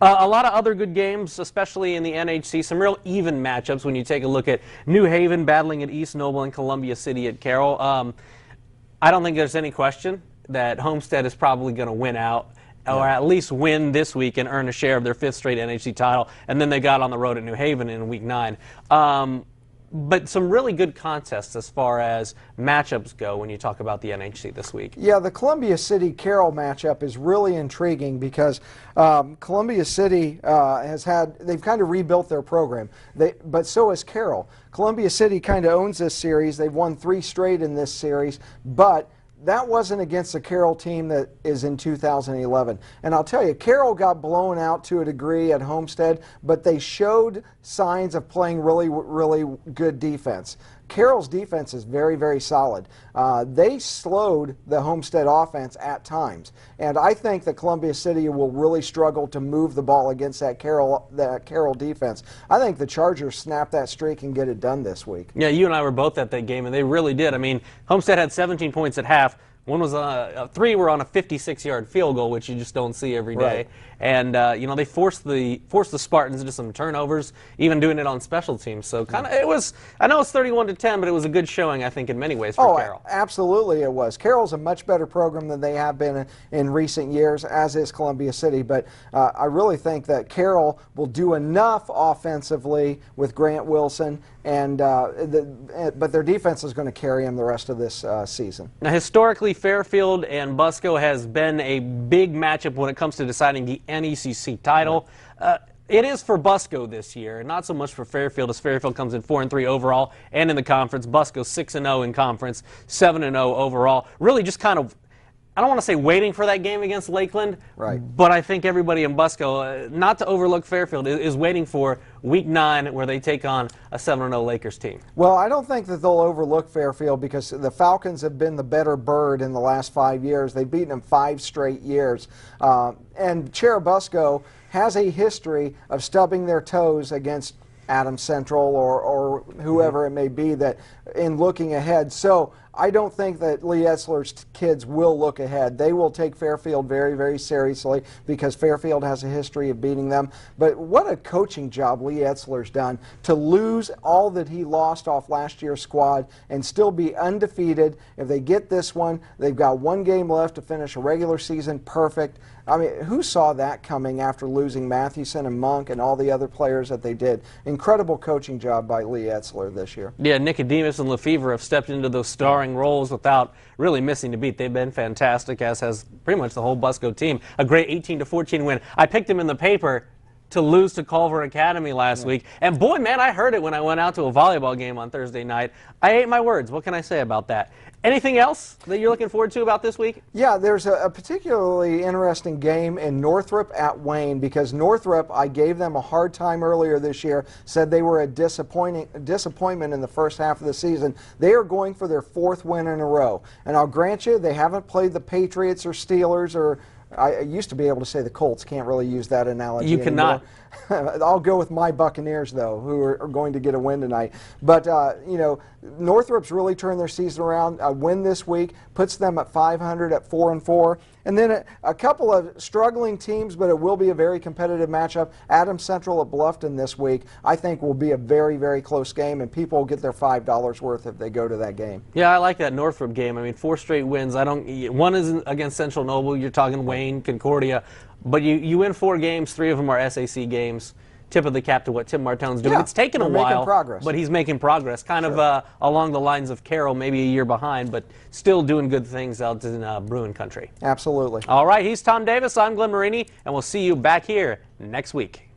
A lot of other good games, especially in the NHC. Some real even matchups when you take a look at New Haven battling at East Noble and Columbia City at Carroll. I don't think there's any question that Homestead is probably going to win out, or at least win this week and earn a share of their 5th straight NHC title. And then they got on the road at New Haven in Week 9. But some really good contests as far as matchups go when you talk about the NHC this week. Yeah, the Columbia City-Carroll matchup is really intriguing because Columbia City they've kind of rebuilt their program, but so has Carroll. Columbia City kind of owns this series. They've won 3 straight in this series, but that wasn't against the Carroll team that is in 2011. And I'll tell you, Carroll got blown out to a degree at Homestead, but they showed signs of playing really, really good defense. Carroll's defense is very, very solid. They slowed the Homestead offense at times, and I think that Columbia City will really struggle to move the ball against that Carroll defense. I think the Chargers snap that streak and get it done this week. Yeah, you and I were both at that game, and they really did. I mean, Homestead had 17 points at half. One was 3 were on a 56-yard field goal, which you just don't see every day. Right. And you know, they forced the Spartans into some turnovers, even doing it on special teams. So kind of it was. I know it's 31-10, but it was a good showing, I think, in many ways for Carroll. Absolutely, it was. Carroll's a much better program than they have been in recent years, as is Columbia City. But I really think that Carroll will do enough offensively with Grant Wilson, and but their defense is going to carry them the rest of this season. Now, historically, Fairfield and Busco has been a big matchup when it comes to deciding the NECC title. It is for Busco this year, not so much for Fairfield, as Fairfield comes in 4-3 overall and in the conference. Busco 6-0 in conference, 7-0 overall. Really just kind of, I don't want to say waiting for that game against Lakeland, right, but I think everybody in Busco, not to overlook Fairfield, is waiting for Week 9 where they take on a 7-0 Lakers team. Well, I don't think that they'll overlook Fairfield because the Falcons have been the better bird in the last 5 years. They've beaten them 5 straight years. And Cherubusco has a history of stubbing their toes against Adams Central or whoever it may be that in looking ahead. So I don't think that Lee Etzler's kids will look ahead. They will take Fairfield very, very seriously because Fairfield has a history of beating them. But what a coaching job Lee Etzler's done to lose all that he lost off last year's squad and still be undefeated. If they get this one, they've got 1 game left to finish a regular season perfect. I mean, who saw that coming after losing Mathewson and Monk and all the other players that they did? Incredible coaching job by Lee Etzler this year. Yeah, Nicodemus and Lefevre have stepped into those starring roles without really missing a beat. They've been fantastic, as has pretty much the whole Busco team. A great 18-14 win. I picked him in the paper to lose to Culver Academy last week. And boy, man, I heard it when I went out to a volleyball game on Thursday night. I ate my words. What can I say about that? Anything else that you're looking forward to about this week? Yeah, there's a particularly interesting game in Northrop at Wayne because Northrop, I gave them a hard time earlier this year, said they were a disappointment in the first half of the season. They are going for their 4th win in a row. And I'll grant you, they haven't played the Patriots or Steelers or I used to be able to say the Colts. Can't really use that analogy You anymore. cannot. I'll go with my Buccaneers, though, who are going to get a win tonight. But, you know, Northrop's really turned their season around. A win this week puts them at 500 at 4-4. And then a couple of struggling teams, but it will be a very competitive matchup. Adams Central at Bluffton this week, I think, will be a very, very close game, and people will get their $5 worth if they go to that game. Yeah, I like that Northrop game. I mean, 4 straight wins. One is against Central Noble. You're talking Wayne, Concordia. But you win 4 games. 3 of them are SAC games. Tip of the cap to what Tim Martone's doing. Yeah, it's taken a while, progress. but he's making progress. Kind of along the lines of Carroll, maybe a year behind, but still doing good things out in Bruin country. Absolutely. All right, he's Tom Davis. I'm Glenn Marini, and we'll see you back here next week.